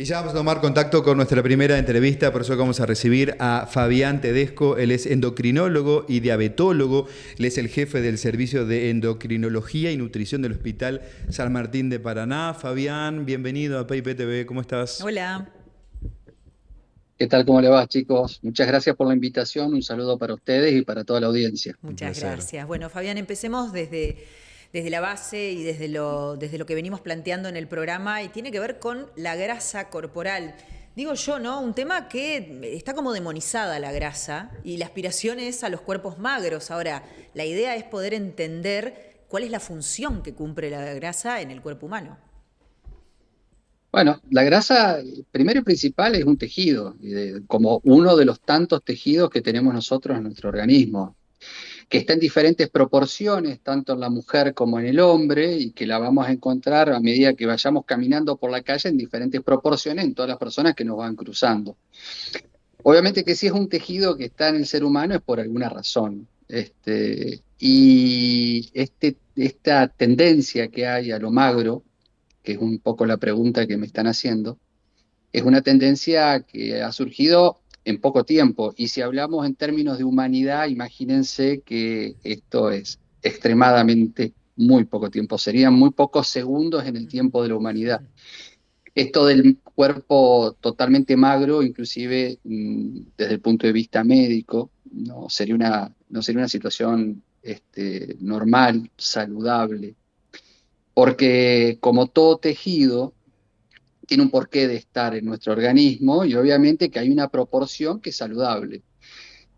Y ya vamos a tomar contacto con nuestra primera entrevista, por eso vamos a recibir a Fabián Tedesco. Él es endocrinólogo y diabetólogo. Él es el jefe del Servicio de Endocrinología y Nutrición del Hospital San Martín de Paraná. Fabián, bienvenido a PIP TV, ¿cómo estás? Hola, ¿Qué tal? ¿Cómo le va, chicos? Muchas gracias por la invitación. Un saludo para ustedes y para toda la audiencia. Un muchas placer. gracias. Bueno, Fabián, empecemos desde la base y desde lo que venimos planteando en el programa y tiene que ver con la grasa corporal. Digo yo, ¿no? Un tema que está como demonizada la grasa y la aspiración es a los cuerpos magros. Ahora, la idea es poder entender cuál es la función que cumple la grasa en el cuerpo humano. Bueno, la grasa, primero y principal, es un tejido, como uno de los tantos tejidos que tenemos nosotros en nuestro organismo, que está en diferentes proporciones, tanto en la mujer como en el hombre, y que la vamos a encontrar a medida que vayamos caminando por la calle en diferentes proporciones en todas las personas que nos van cruzando. Obviamente que si es un tejido que está en el ser humano es por alguna razón. Esta tendencia que hay a lo magro, que es un poco la pregunta que me están haciendo, es una tendencia que ha surgido en poco tiempo. Y si hablamos en términos de humanidad, imagínense que esto es extremadamente muy poco tiempo. Serían muy pocos segundos en el tiempo de la humanidad. Esto del cuerpo totalmente magro, inclusive desde el punto de vista médico, no sería una situación normal, saludable, porque como todo tejido, tiene un porqué de estar en nuestro organismo y obviamente que hay una proporción que es saludable.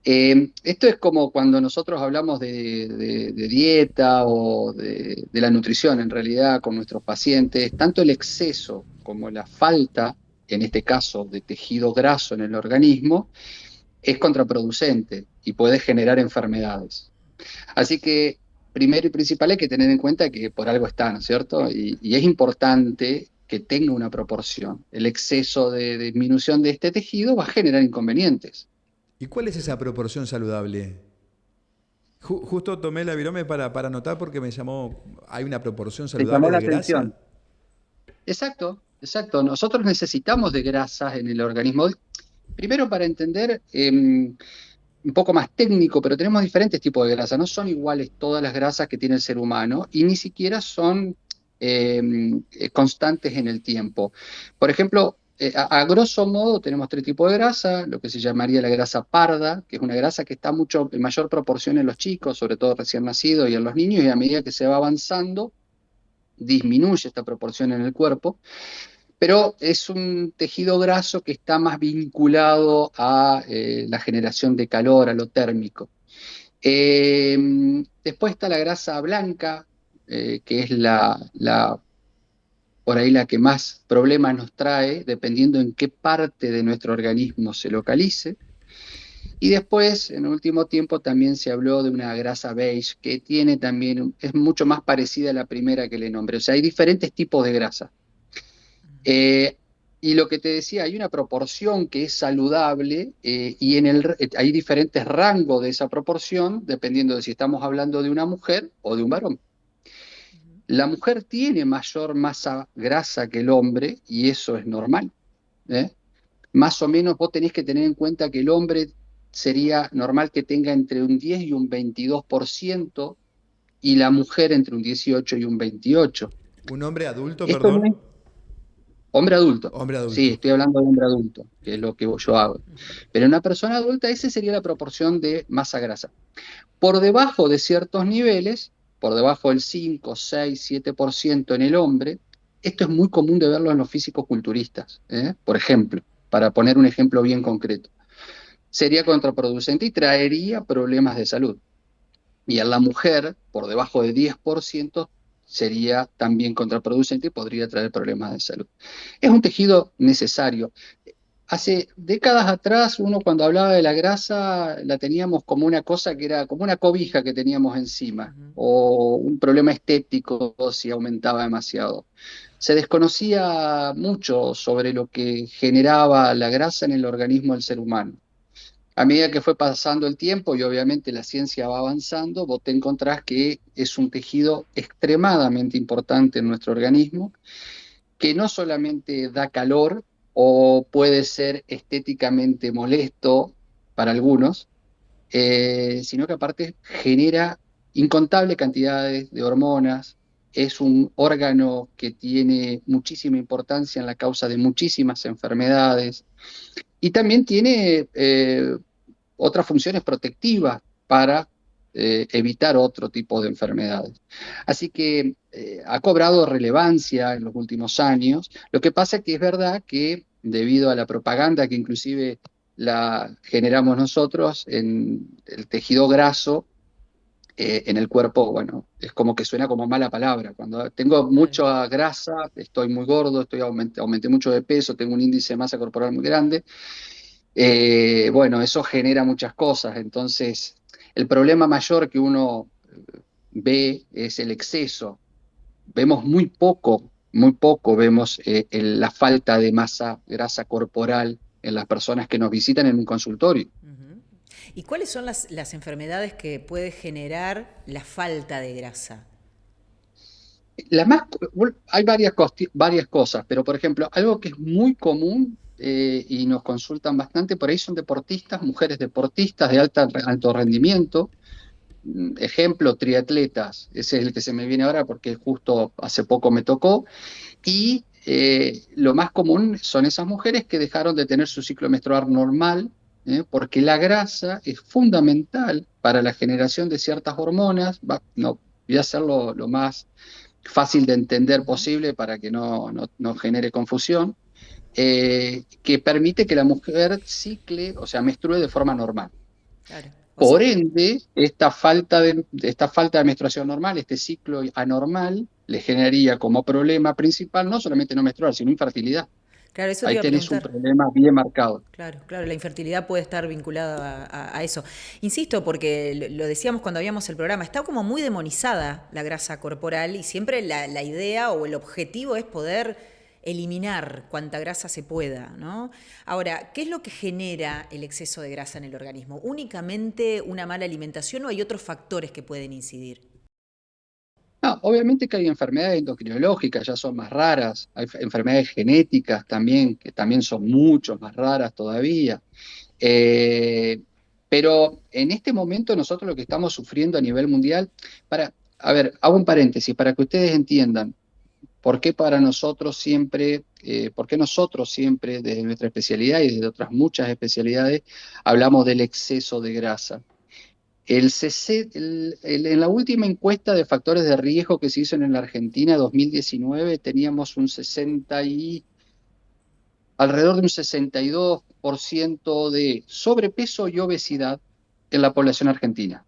Esto es como cuando nosotros hablamos de dieta o de la nutrición, en realidad, con nuestros pacientes, tanto el exceso como la falta, en este caso, de tejido graso en el organismo, es contraproducente y puede generar enfermedades. Así que, primero y principal, hay que tener en cuenta que por algo está, ¿no es cierto? Y es importante que tenga una proporción. El exceso de disminución de este tejido va a generar inconvenientes. ¿Y cuál es esa proporción saludable? Justo tomé la virome para anotar porque me llamó, ¿hay una proporción ¿Te saludable llamó la de grasa? atención? Exacto, exacto. Nosotros necesitamos de grasas en el organismo. Primero para entender un poco más técnico, pero tenemos diferentes tipos de grasa. No son iguales todas las grasas que tiene el ser humano y ni siquiera son eh, constantes en el tiempo. Por ejemplo, a grosso modo tenemos tres tipos de grasa, lo que se llamaría la grasa parda, que es una grasa que está mucho en mayor proporción en los chicos, sobre todo recién nacidos y en los niños, y a medida que se va avanzando, disminuye esta proporción en el cuerpo, pero es un tejido graso que está más vinculado a la generación de calor, a lo térmico. Después está la grasa blanca, que es por ahí la que más problemas nos trae, dependiendo en qué parte de nuestro organismo se localice. Y después, en el último tiempo, también se habló de una grasa beige, que tiene también, es mucho más parecida a la primera que le nombré. O sea, hay diferentes tipos de grasa. Eh, y lo que te decía, hay una proporción que es saludable y hay diferentes rangos de esa proporción dependiendo de si estamos hablando de una mujer o de un varón. La mujer tiene mayor masa grasa que el hombre y eso es normal. ¿Eh? Más o menos vos tenés que tener en cuenta que el hombre sería normal que tenga entre un 10 y un 22% y la mujer entre un 18 y un 28%. ¿Un hombre adulto, Esto no es perdón? hombre adulto. Hombre Sí, adulto. estoy hablando de hombre adulto, que es lo que yo hago. Pero en una persona adulta, esa sería la proporción de masa grasa. Por debajo de ciertos niveles, por debajo del 5, 6, 7% en el hombre, esto es muy común de verlo en los físicos culturistas, por ejemplo, para poner un ejemplo bien concreto. Sería contraproducente y traería problemas de salud. Y en la mujer, por debajo de 10%, sería también contraproducente y podría traer problemas de salud. Es un tejido necesario. Hace décadas atrás, uno cuando hablaba de la grasa, la teníamos como una cosa que era como una cobija que teníamos encima, Ujú. o un problema estético si aumentaba demasiado. Se desconocía mucho sobre lo que generaba la grasa en el organismo del ser humano. A medida que fue pasando el tiempo y obviamente la ciencia va avanzando, vos te encontrás que es un tejido extremadamente importante en nuestro organismo, que no solamente da calor o puede ser estéticamente molesto para algunos, sino que aparte genera incontables cantidades de hormonas, es un órgano que tiene muchísima importancia en la causa de muchísimas enfermedades y también tiene otras funciones protectivas para evitar otro tipo de enfermedades. Así que ha cobrado relevancia en los últimos años. Lo que pasa es que es verdad que debido a la propaganda que inclusive la generamos nosotros en el tejido graso, en el cuerpo, bueno, es como que suena como mala palabra. Cuando tengo Claro. mucha grasa, estoy muy gordo, aumenté mucho de peso, tengo un índice de masa corporal muy grande, bueno, eso genera muchas cosas. Entonces, el problema mayor que uno ve es el exceso. Vemos muy poco vemos la falta de masa grasa corporal en las personas que nos visitan en un consultorio. Ujú. ¿Y cuáles son las enfermedades que puede generar la falta de grasa? La más, hay varias cosas, pero por ejemplo, algo que es muy común y nos consultan bastante por ahí son deportistas, mujeres deportistas de alto rendimiento. Ejemplo, triatletas, ese es el que se me viene ahora porque justo hace poco me tocó. Y lo más común son esas mujeres que dejaron de tener su ciclo menstrual normal, porque la grasa es fundamental para la generación de ciertas hormonas. No, voy a hacerlo lo más fácil de entender Ujú. posible para que no genere confusión, que permite que la mujer cicle, o sea, menstrue de forma normal. Claro. O sea, Por ende, esta falta de menstruación normal, este ciclo anormal, le generaría como problema principal no solamente no menstruar, sino infertilidad. claro, eso te Ahí iba a tenés un preguntar. problema bien marcado. Claro, claro, la infertilidad puede estar vinculada a eso. Insisto, porque lo decíamos cuando habíamos el programa, está como muy demonizada la grasa corporal y siempre la idea o el objetivo es poder eliminar cuanta grasa se pueda, ¿no? Ahora, ¿qué es lo que genera el exceso de grasa en el organismo? ¿Únicamente una mala alimentación o hay otros factores que pueden incidir? No, obviamente que hay enfermedades endocrinológicas, ya son más raras, hay enfermedades genéticas también, que también son mucho más raras todavía. Eh, pero en este momento nosotros lo que estamos sufriendo a nivel mundial, a ver, hago un paréntesis para que ustedes entiendan por qué para nosotros siempre, por qué nosotros siempre desde nuestra especialidad y desde otras muchas especialidades hablamos del exceso de grasa. En la última encuesta de factores de riesgo que se hizo en la Argentina 2019 teníamos alrededor de un 62% de sobrepeso y obesidad en la población argentina.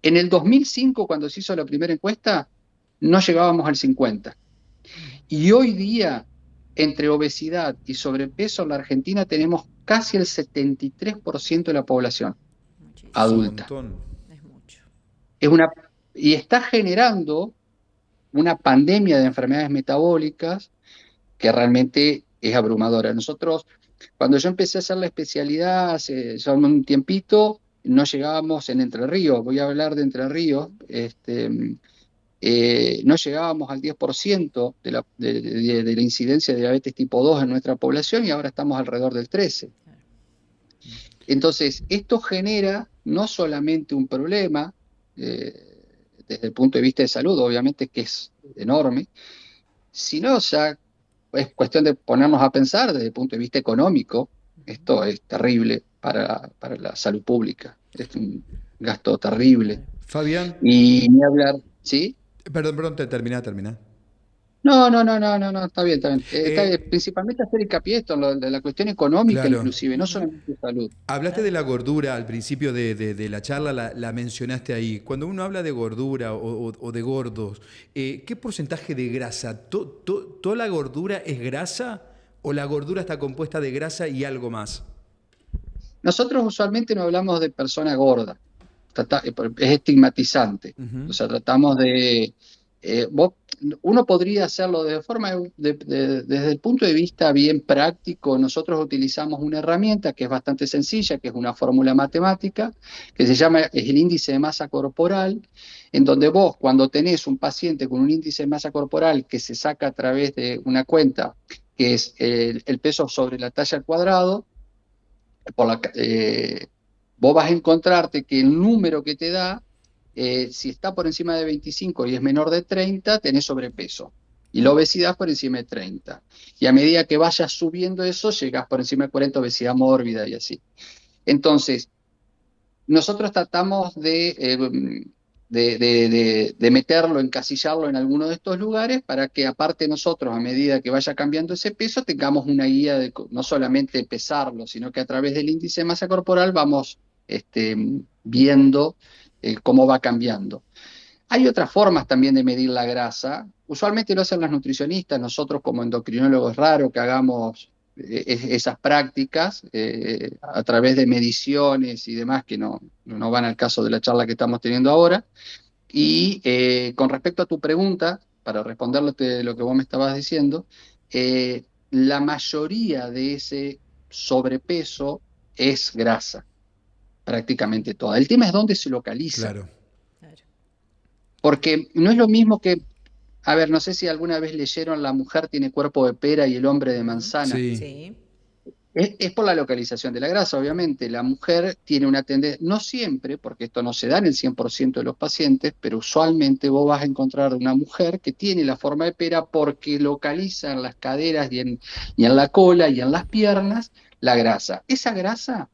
En el 2005, cuando se hizo la primera encuesta, no llegábamos al 50%. Y hoy día, entre obesidad y sobrepeso en la Argentina, tenemos casi el 73% de la población Es un Muchísimo, adulta. montón. es mucho. Es una, y está generando una pandemia de enfermedades metabólicas que realmente es abrumadora. Nosotros, cuando yo empecé a hacer la especialidad hace ya un tiempito, no llegábamos en Entre Ríos, voy a hablar de Entre Ríos, no llegábamos al 10% de la incidencia de diabetes tipo 2 en nuestra población y ahora estamos alrededor del 13%. Entonces, esto genera no solamente un problema desde el punto de vista de salud, obviamente que es enorme, sino ya es cuestión de ponernos a pensar desde el punto de vista económico. Esto es terrible para la salud pública, es un gasto terrible. Claro. Fabián, Y ni hablar, ¿sí? perdón, termina. No, está bien, está bien. Eh, Principalmente hacer hincapié esto, en lo de la cuestión económica claro. inclusive, no Ujú. solamente de salud. Hablaste de Claro. la gordura al principio de la charla, la mencionaste ahí. Cuando uno habla de gordura o de gordos, ¿qué porcentaje de grasa? ¿Toda la gordura es grasa o la gordura está compuesta de grasa y algo más? Nosotros usualmente no hablamos de persona gorda, es estigmatizante. O Ujú. sea, tratamos de... uno podría hacerlo de forma, desde el punto de vista bien práctico, nosotros utilizamos una herramienta que es bastante sencilla, que es una fórmula matemática, que se llama, es el índice de masa corporal, en donde vos, cuando tenés un paciente con un índice de masa corporal que se saca a través de una cuenta que es el peso sobre la talla al cuadrado. Vos vas a encontrarte que el número que te da, si está por encima de 25 y es menor de 30, tenés sobrepeso. Y la obesidad por encima de 30. Y a medida que vayas subiendo eso, llegás por encima de 40, obesidad mórbida y así. Entonces, nosotros tratamos de meterlo, encasillarlo en alguno de estos lugares para que aparte nosotros, a medida que vaya cambiando ese peso, tengamos una guía de no solamente pesarlo, sino que a través del índice de masa corporal vamos viendo cómo va cambiando. Hay otras formas también de medir la grasa. Usualmente lo hacen las nutricionistas. Nosotros como endocrinólogos es raro que hagamos esas prácticas a través de mediciones y demás que no van al caso de la charla que estamos teniendo ahora. Y con respecto a tu pregunta, para responderle lo que vos me estabas diciendo, la mayoría de ese sobrepeso es grasa, prácticamente toda. El tema es dónde se localiza. Claro. Porque no es lo mismo que, a ver, no sé si alguna vez leyeron La mujer tiene cuerpo de pera y el hombre de manzana. Sí. Sí. Es por la localización de la grasa, obviamente. La mujer tiene una tendencia, no siempre, porque esto no se da en el 100% de los pacientes, pero usualmente vos vas a encontrar una mujer que tiene la forma de pera porque localiza en las caderas y en la cola y en las piernas la grasa. Esa grasa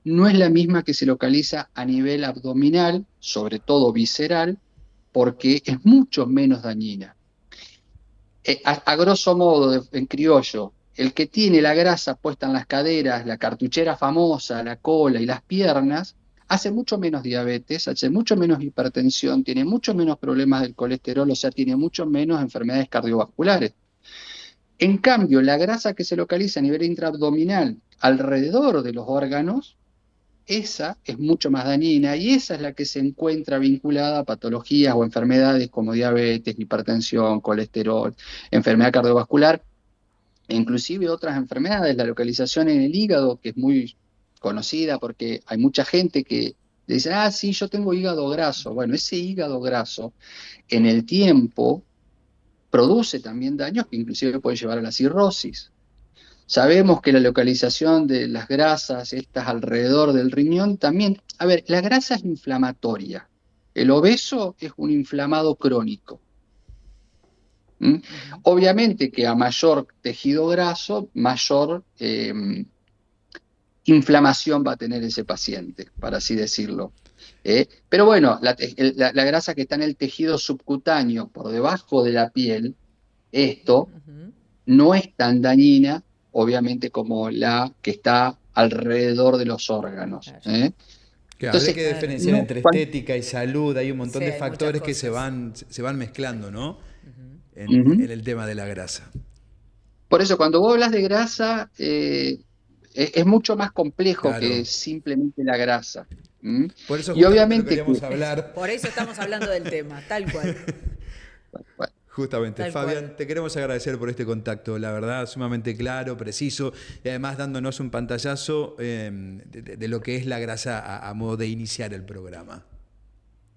no es la misma que se localiza a nivel abdominal, sobre todo visceral, porque es mucho menos dañina. A grosso modo, en criollo, el que tiene la grasa puesta en las caderas, la cartuchera famosa, la cola y las piernas, hace mucho menos diabetes, hace mucho menos hipertensión, tiene mucho menos problemas del colesterol, o sea, tiene mucho menos enfermedades cardiovasculares. En cambio, la grasa que se localiza a nivel intraabdominal alrededor de los órganos, esa es mucho más dañina y esa es la que se encuentra vinculada a patologías o enfermedades como diabetes, hipertensión, colesterol, enfermedad cardiovascular e inclusive otras enfermedades. La localización en el hígado, que es muy conocida porque hay mucha gente que dice, ah, sí, yo tengo hígado graso. Bueno, ese hígado graso en el tiempo produce también daños que inclusive puede llevar a la cirrosis. Sabemos que la localización de las grasas, estas alrededor del riñón, también, a ver, la grasa es inflamatoria. El obeso es un inflamado crónico. Obviamente que a mayor tejido graso, mayor inflamación va a tener ese paciente, para así decirlo. Pero bueno, la grasa que está en el tejido subcutáneo, por debajo de la piel, esto no es tan dañina, obviamente, como la que está alrededor de los órganos. Claro, Entonces, hay que diferenciar entre estética y salud, hay un montón Sí, de hay factores que muchas se van mezclando, ¿no? En el tema de la grasa. Por eso, cuando vos hablas de grasa, es mucho más complejo Claro. que simplemente la grasa. Por eso Y justamente lo obviamente queríamos hablar. Por eso estamos hablando del tema, tal cual. bueno, Justamente, Tal Fabián, cual. te queremos agradecer por este contacto, la verdad, sumamente claro, preciso, y además dándonos un pantallazo de lo que es la grasa a modo de iniciar el programa.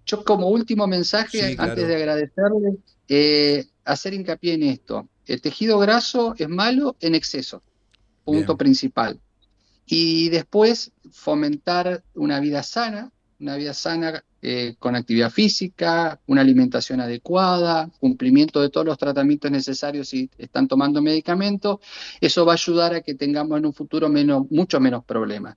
yo como último mensaje, Sí, claro. antes de agradecerle, hacer hincapié en esto. El tejido graso es malo en exceso, punto Bien. principal. Y después fomentar una vida sana con actividad física, una alimentación adecuada, cumplimiento de todos los tratamientos necesarios si están tomando medicamentos. Eso va a ayudar a que tengamos en un futuro mucho menos problemas.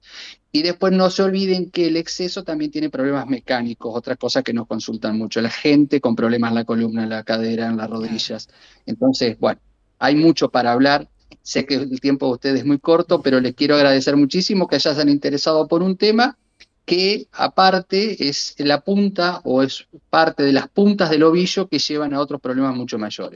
Y después no se olviden que el exceso también tiene problemas mecánicos, otra cosa que nos consultan mucho. La gente con problemas en la columna, en la cadera, en las rodillas. Entonces, bueno, hay mucho para hablar. Sé que el tiempo de ustedes es muy corto, pero les quiero agradecer muchísimo que hayan interesado por un tema que aparte es la punta o es parte de las puntas del ovillo que llevan a otros problemas mucho mayores.